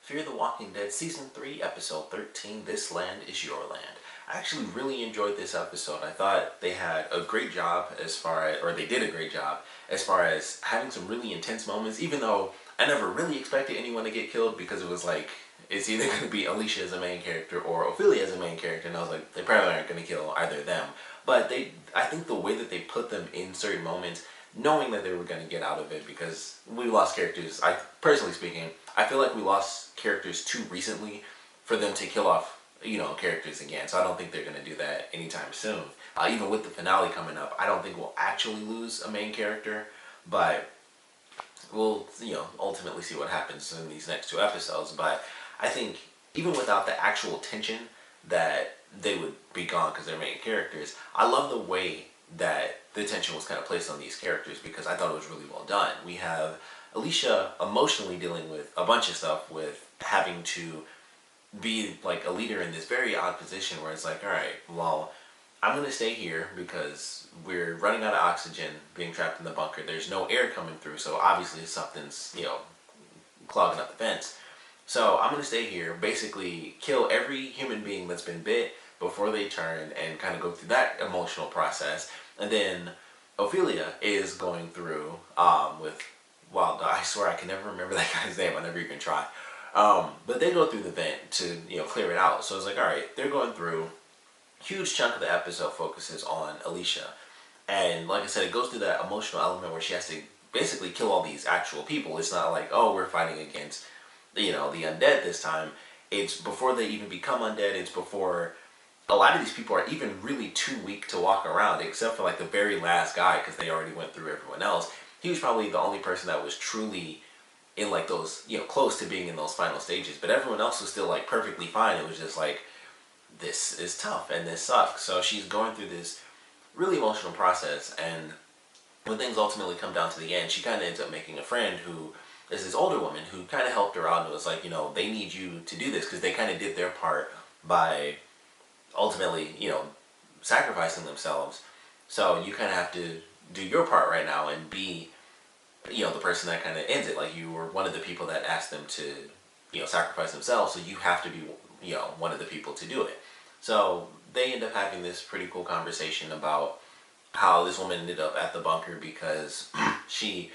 Fear the Walking Dead Season 3, Episode 13, This Land is Your Land. I actually really enjoyed this episode. I thought they had a great job they did a great job as far as having some really intense moments, even though I never really expected anyone to get killed because it was like, it's either going to be Alicia as a main character or Ofelia as a main character, and I was like, they probably aren't going to kill either of them. But I think the way that they put them in certain moments, knowing that they were going to get out of it, because we lost characters, personally speaking, I feel like we lost characters too recently for them to kill off, characters again. So I don't think they're going to do that anytime soon. Even with the finale coming up, I don't think we'll actually lose a main character, but we'll, ultimately see what happens in these next two episodes. But I think even without the actual tension that they would be gone because they're main characters, I love the way that the tension was kind of placed on these characters because I thought it was really well done. We have Alicia emotionally dealing with a bunch of stuff with having to be like a leader in this very odd position where it's like, all right, well, I'm going to stay here because we're running out of oxygen being trapped in the bunker. There's no air coming through, so obviously something's, clogging up the vents. So I'm going to stay here, basically kill every human being that's been bit before they turn and kind of go through that emotional process. And then Ofelia is going through well, I swear I can never remember that guy's name. I never even try. But they go through the vent to, clear it out. So it's like, all right, they're going through. Huge chunk of the episode focuses on Alicia. And like I said, it goes through that emotional element where she has to basically kill all these actual people. It's not like, oh, we're fighting against, the undead this time. It's before they even become undead. It's before a lot of these people are even really too weak to walk around, except for like the very last guy, because they already went through everyone else. He was probably the only person that was truly in like those, close to being in those final stages. But everyone else was still like perfectly fine. It was just like, this is tough and this sucks. So she's going through this really emotional process, and when things ultimately come down to the end, she kind of ends up making a friend who is this older woman who kind of helped her out and was like, they need you to do this, because they kind of did their part by ultimately, sacrificing themselves. So you kind of have to do your part right now and be, the person that kind of ends it. Like, you were one of the people that asked them to, sacrifice themselves, so you have to be, one of the people to do it. So they end up having this pretty cool conversation about how this woman ended up at the bunker because she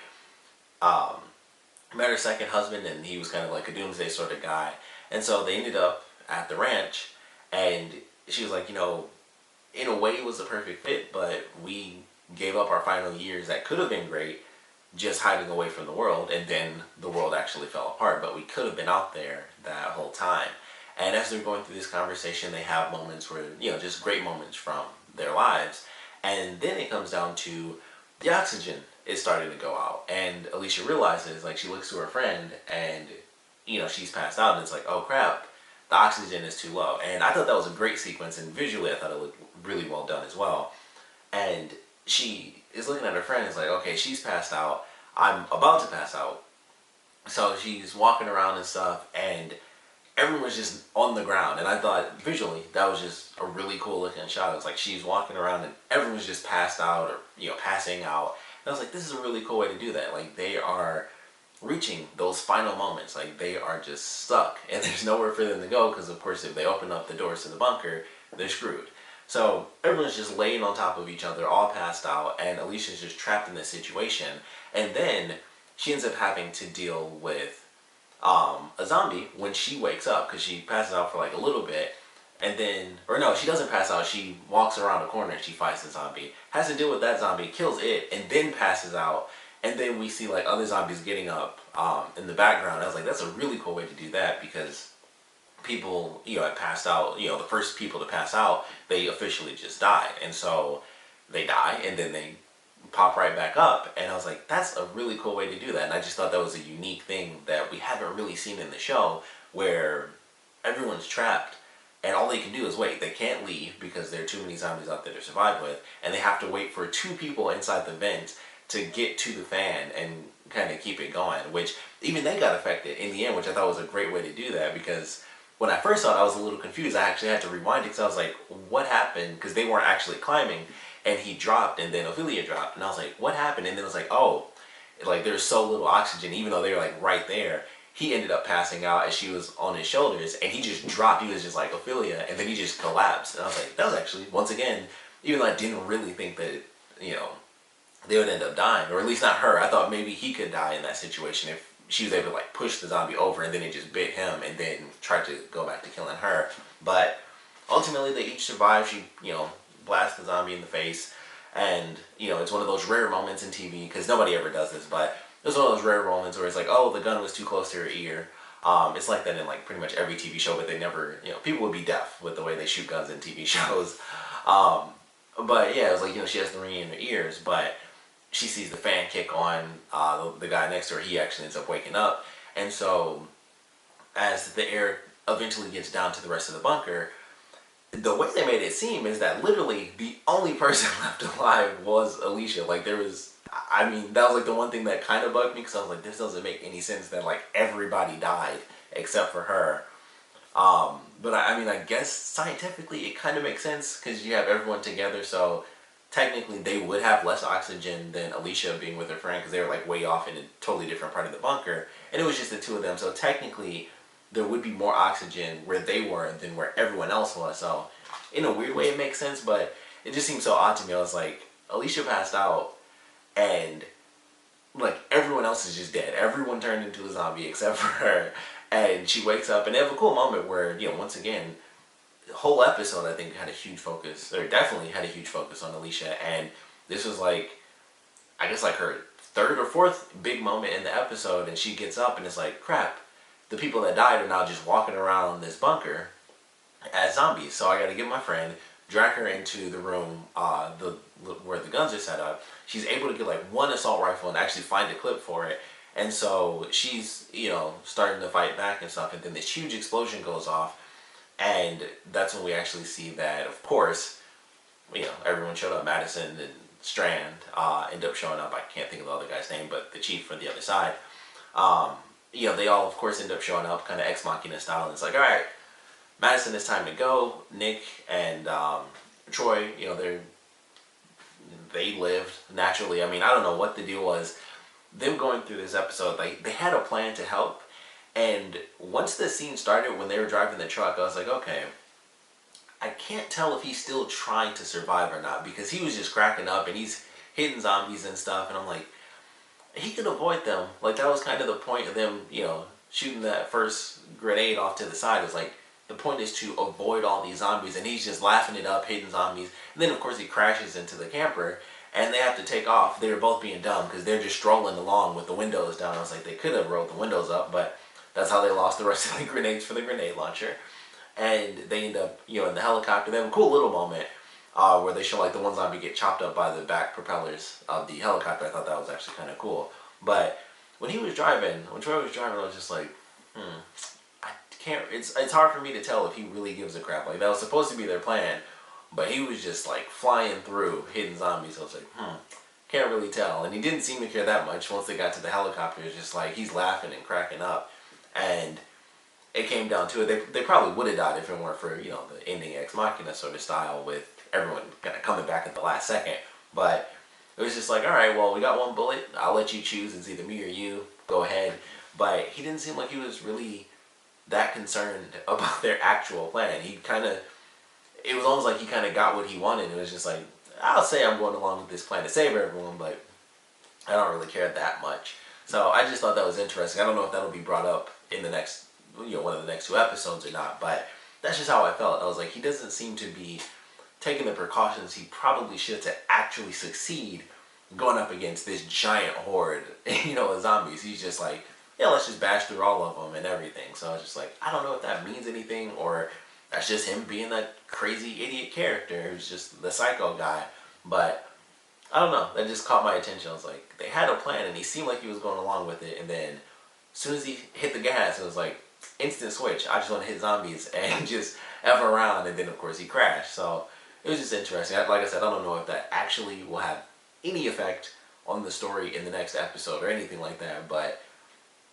met her second husband, and he was kind of like a doomsday sort of guy. And so they ended up at the ranch, and she was like, in a way it was a perfect fit, but we gave up our final years that could have been great just hiding away from the world, and then the world actually fell apart, but we could have been out there that whole time. And as they're going through this conversation, they have moments where, just great moments from their lives. And then it comes down to the oxygen is starting to go out, and Alicia realizes, like, she looks to her friend, and, she's passed out, and it's like, oh crap, the oxygen is too low. And I thought that was a great sequence, and visually I thought it looked really well done as well. And she is looking at her friend and is like, okay, she's passed out, I'm about to pass out. So she's walking around and stuff, and everyone was just on the ground. And I thought visually that was just a really cool looking shot. It was like she's walking around and everyone's just passed out or, passing out. And I was like, this is a really cool way to do that. Like, they are reaching those final moments. Like, they are just stuck, and there's nowhere for them to go, because of course if they open up the doors to the bunker, they're screwed. So everyone's just laying on top of each other, all passed out, and Alicia's just trapped in this situation. And then she ends up having to deal with a zombie when she wakes up, because she passes out for like a little bit, and then, or no, she doesn't pass out, she walks around a corner and she fights the zombie, has to deal with that zombie, kills it, and then passes out. And then we see like other zombies getting up in the background. I was like, that's a really cool way to do that, because people, had passed out, the first people to pass out, they officially just died. And so they die, and then they pop right back up. And I was like, that's a really cool way to do that. And I just thought that was a unique thing that we haven't really seen in the show, where everyone's trapped, and all they can do is wait. They can't leave because there are too many zombies out there to survive with, and they have to wait for two people inside the vent to get to the fan and kind of keep it going, which even they got affected in the end, which I thought was a great way to do that, because when I first saw it, I was a little confused. I actually had to rewind it, because I was like, what happened? Because they weren't actually climbing, and he dropped, and then Ofelia dropped, and I was like, what happened? And then it was like, oh, like there's so little oxygen, even though they were like right there, he ended up passing out as she was on his shoulders, and he just dropped. He was just like, Ofelia, and then he just collapsed. And I was like, that was actually, once again, even though I didn't really think that, you know, they would end up dying, or at least not her. I thought maybe he could die in that situation if she was able to like push the zombie over, and then it just bit him, and then tried to go back to killing her. But ultimately, they each survived. She, you know, blasts the zombie in the face, and you know, it's one of those rare moments in TV because nobody ever does this, but it was one of those rare moments where it's like, oh, the gun was too close to her ear. It's like that in like pretty much every TV show, but they never, you know, people would be deaf with the way they shoot guns in TV shows. But yeah, it was like, you know, she has the ring in her ears, but she sees the fan kick on the guy next to her. He actually ends up waking up. And so as the air eventually gets down to the rest of the bunker, the way they made it seem is that literally the only person left alive was Alicia. Like there was, I mean, that was like the one thing that kind of bugged me, because I was like, this doesn't make any sense that like everybody died except for her. But I mean, I guess scientifically it kind of makes sense because you have everyone together, so technically they would have less oxygen than Alicia being with her friend, because they were like way off in a totally different part of the bunker, and it was just the two of them. So technically there would be more oxygen where they were than where everyone else was. So in a weird way it makes sense, but it just seems so odd to me. I was like, Alicia passed out and like everyone else is just dead. Everyone turned into a zombie except for her. And she wakes up, and they have a cool moment where, you know, once again, the whole episode I think had a huge focus, or definitely had a huge focus on Alicia. And this was like, I guess like her third or fourth big moment in the episode, and she gets up and it's like, crap, the people that died are now just walking around this bunker as zombies. So I gotta get my friend, drag her into the room where the guns are set up. She's able to get like one assault rifle and actually find a clip for it. And so she's, you know, starting to fight back and stuff, and then this huge explosion goes off, and that's when we actually see that, of course, you know, everyone showed up. Madison and Strand end up showing up. I can't think of the other guy's name, but the chief from the other side. You know, they all, of course, end up showing up, kind of Ex Machina style, and it's like, all right, Madison, it's time to go. Nick and Troy, you know, they lived naturally. I mean, I don't know what the deal was. Them going through this episode, like, they had a plan to help, and once the scene started when they were driving the truck, I was like, okay, I can't tell if he's still trying to survive or not, because he was just cracking up and he's hitting zombies and stuff, and I'm like, he could avoid them. Like, that was kind of the point of them, you know, shooting that first grenade off to the side. It's like, the point is to avoid all these zombies, and he's just laughing it up, hitting zombies, and then of course he crashes into the camper, and they have to take off. They were both being dumb because they're just strolling along with the windows down. I was like, they could have rolled the windows up, but that's how they lost the rest of the grenades for the grenade launcher. And they end up, you know, in the helicopter. They have a cool little moment where they show like the one zombie get chopped up by the back propellers of the helicopter. I thought that was actually kind of cool. But when Troy was driving, I was just like, I can't. It's hard for me to tell if he really gives a crap. Like, that was supposed to be their plan. But he was just like flying through hitting zombies. I was like, can't really tell. And he didn't seem to care that much once they got to the helicopter. It was just like he's laughing and cracking up. And it came down to it. They probably would have died if it weren't for, you know, the ending Ex Machina sort of style with everyone kind of coming back at the last second. But it was just like, all right, well, we got one bullet. I'll let you choose. It's either me or you. Go ahead. But he didn't seem like he was really that concerned about their actual plan. He kind of... It was almost like he kind of got what he wanted. It was just like, I'll say I'm going along with this plan to save everyone, but I don't really care that much. So I just thought that was interesting. I don't know if that'll be brought up in the next, you know, one of the next two episodes or not, but that's just how I felt. I was like, he doesn't seem to be taking the precautions he probably should to actually succeed going up against this giant horde, you know, of zombies. He's just like, yeah, let's just bash through all of them and everything. So I was just like, I don't know if that means anything, or that's just him being that crazy idiot character who's just the psycho guy. But I don't know, that just caught my attention. I was like, they had a plan and he seemed like he was going along with it, and then as soon as he hit the gas, it was like instant switch. I just want to hit zombies and just F around, and then of course he crashed. So it was just interesting. Like I said, I don't know if that actually will have any effect on the story in the next episode or anything like that, but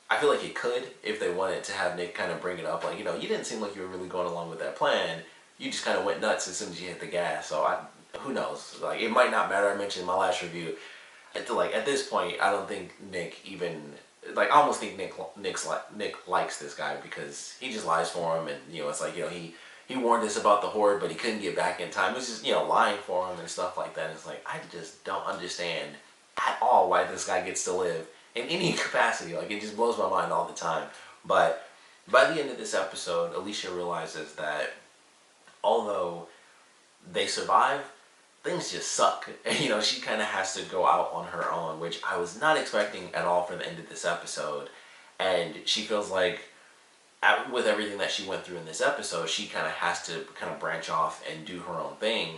I feel like it could if they wanted to have Nick kind of bring it up. Like, you know, you didn't seem like you were really going along with that plan. You just kind of went nuts as soon as you hit the gas. So who knows? Like, it might not matter. I mentioned in my last review, at this point, I don't think Nick even like, I almost think Nick likes this guy because he just lies for him, and it's like he warned us about the horde, but he couldn't get back in time. It was just lying for him and stuff like that. And it's like, I just don't understand at all why this guy gets to live in any capacity. Like, it just blows my mind all the time. But by the end of this episode, Alicia realizes that although they survive, things just suck. And, she kind of has to go out on her own, which I was not expecting at all for the end of this episode. And she feels like, with everything that she went through in this episode, she kind of has to kind of branch off and do her own thing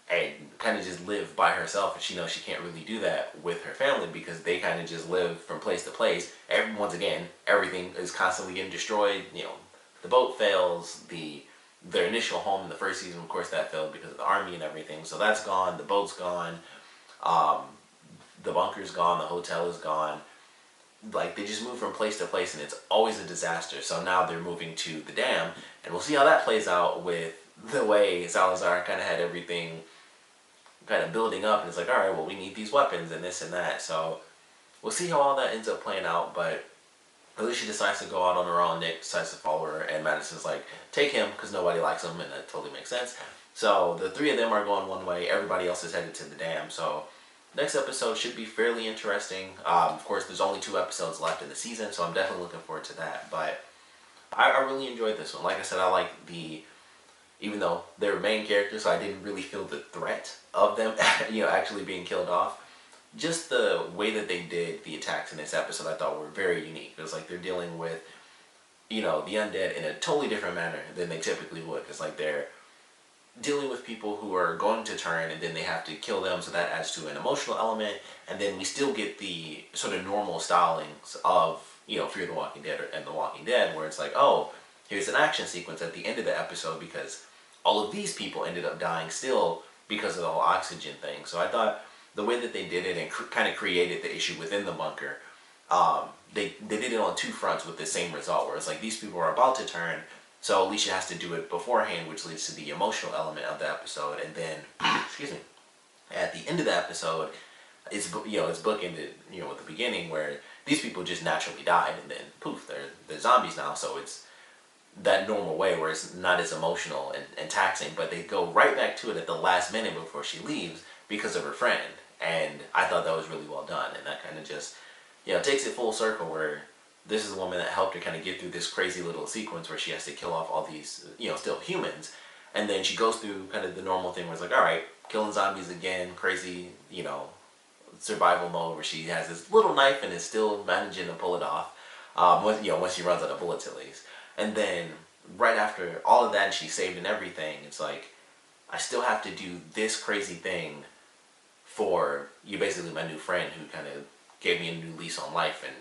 and kind of just live by herself. And she knows she can't really do that with her family because they kind of just live from place to place. Once again, everything is constantly getting destroyed. The boat fails. Their initial home in the first season, of course, that failed because of the army and everything. So that's gone. The boat's gone. The bunker's gone. The hotel is gone. Like, they just move from place to place, and it's always a disaster. So now they're moving to the dam, and we'll see how that plays out with the way Salazar kind of had everything kind of building up. And it's like, all right, well, we need these weapons and this and that. So we'll see how all that ends up playing out. But Alicia decides to go out on her own. Nick decides to follow her, and Madison's like, take him, because nobody likes him, and that totally makes sense. So the three of them are going one way. Everybody else is headed to the dam. So next episode should be fairly interesting. Of course, there's only 2 episodes left in the season, so I'm definitely looking forward to that. But I really enjoyed this one. Like I said, I like even though they were main characters, so I didn't really feel the threat of them, actually being killed off. Just the way that they did the attacks in this episode, I thought were very unique. It was like they're dealing with, the undead in a totally different manner than they typically would. It's like they're dealing with people who are going to turn, and then they have to kill them, so that adds to an emotional element. And then we still get the sort of normal stylings of, Fear the Walking Dead and The Walking Dead, where it's like, oh, here's an action sequence at the end of the episode because all of these people ended up dying still because of the whole oxygen thing. So I thought the way that they did it and kind of created the issue within the bunker, they did it on 2 fronts with the same result, where it's like these people are about to turn, so Alicia has to do it beforehand, which leads to the emotional element of the episode. And then, excuse me, at the end of the episode, it's bookended, with the beginning where these people just naturally died, and then poof, they're zombies now. So it's that normal way where it's not as emotional and taxing, but they go right back to it at the last minute before she leaves because of her friend. And I thought that was really well done, and that kind of just, takes it full circle where this is a woman that helped her kind of get through this crazy little sequence where she has to kill off all these, still humans. And then she goes through kind of the normal thing where it's like, all right, killing zombies again, crazy, survival mode where she has this little knife and is still managing to pull it off. Once she runs out of bullets at least. And then right after all of that, and she's saved and everything, it's like, I still have to do this crazy thing for you, basically my new friend who kind of gave me a new lease on life and,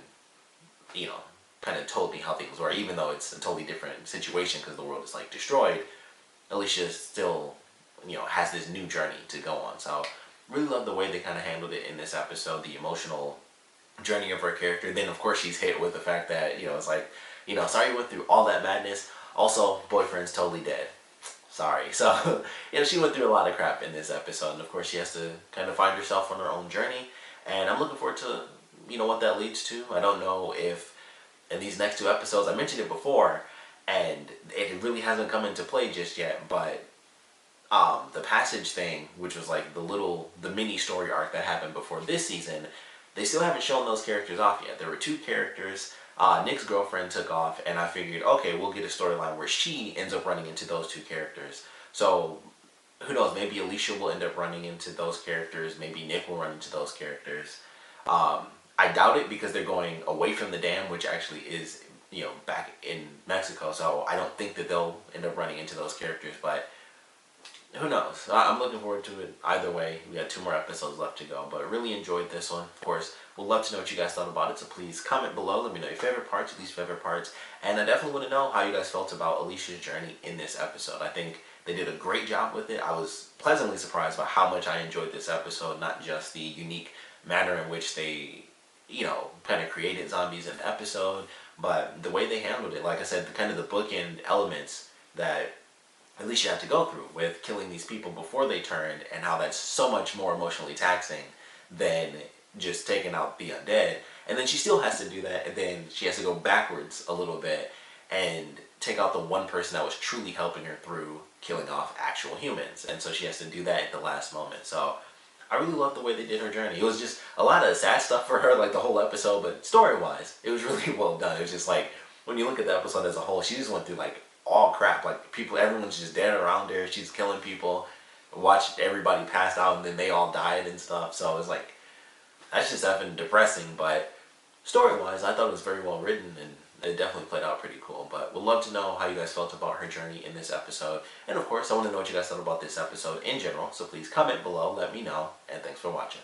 kind of told me how things were, even though it's a totally different situation because the world is like destroyed. Alicia still, has this new journey to go on. So really love the way they kind of handled it in this episode, the emotional journey of her character. Then of course she's hit with the fact that, it's like, sorry you went through all that madness. Also, boyfriend's totally dead. Sorry. So, she went through a lot of crap in this episode. And of course she has to kind of find herself on her own journey. And I'm looking forward to, what that leads to. I don't know if in these next 2 episodes, I mentioned it before, and it really hasn't come into play just yet, but the passage thing, which was like the mini story arc that happened before this season, they still haven't shown those characters off yet. There were 2 characters. Nick's girlfriend took off, and I figured, okay, we'll get a storyline where she ends up running into those 2 characters. So, who knows, maybe Alicia will end up running into those characters, maybe Nick will run into those characters. I doubt it because they're going away from the dam, which actually is, back in Mexico, so I don't think that they'll end up running into those characters, but who knows? I'm looking forward to it either way. We got 2 more episodes left to go, but really enjoyed this one. Of course, we'd love to know what you guys thought about it, so please comment below. Let me know your favorite parts, least favorite parts, and I definitely want to know how you guys felt about Alicia's journey in this episode. I think they did a great job with it. I was pleasantly surprised by how much I enjoyed this episode, not just the unique manner in which they, kind of created zombies in the episode, but the way they handled it. Like I said, kind of the bookend elements that Alicia had to go through with killing these people before they turned, and how that's so much more emotionally taxing than just taking out the undead. And then she still has to do that, and then she has to go backwards a little bit and take out the one person that was truly helping her through killing off actual humans. And so she has to do that at the last moment. So I really loved the way they did her journey. It was just a lot of sad stuff for her, like the whole episode, but story-wise, it was really well done. It was just like, when you look at the episode as a whole, she just went through like all crap. Like everyone's just dead around her. She's killing people. Watched everybody pass out, and then they all died and stuff. So it was like, that's just effing depressing. But story-wise, I thought it was very well written, and it definitely played out pretty cool. But would love to know how you guys felt about her journey in this episode. And of course, I want to know what you guys thought about this episode in general. So please comment below, let me know, and thanks for watching.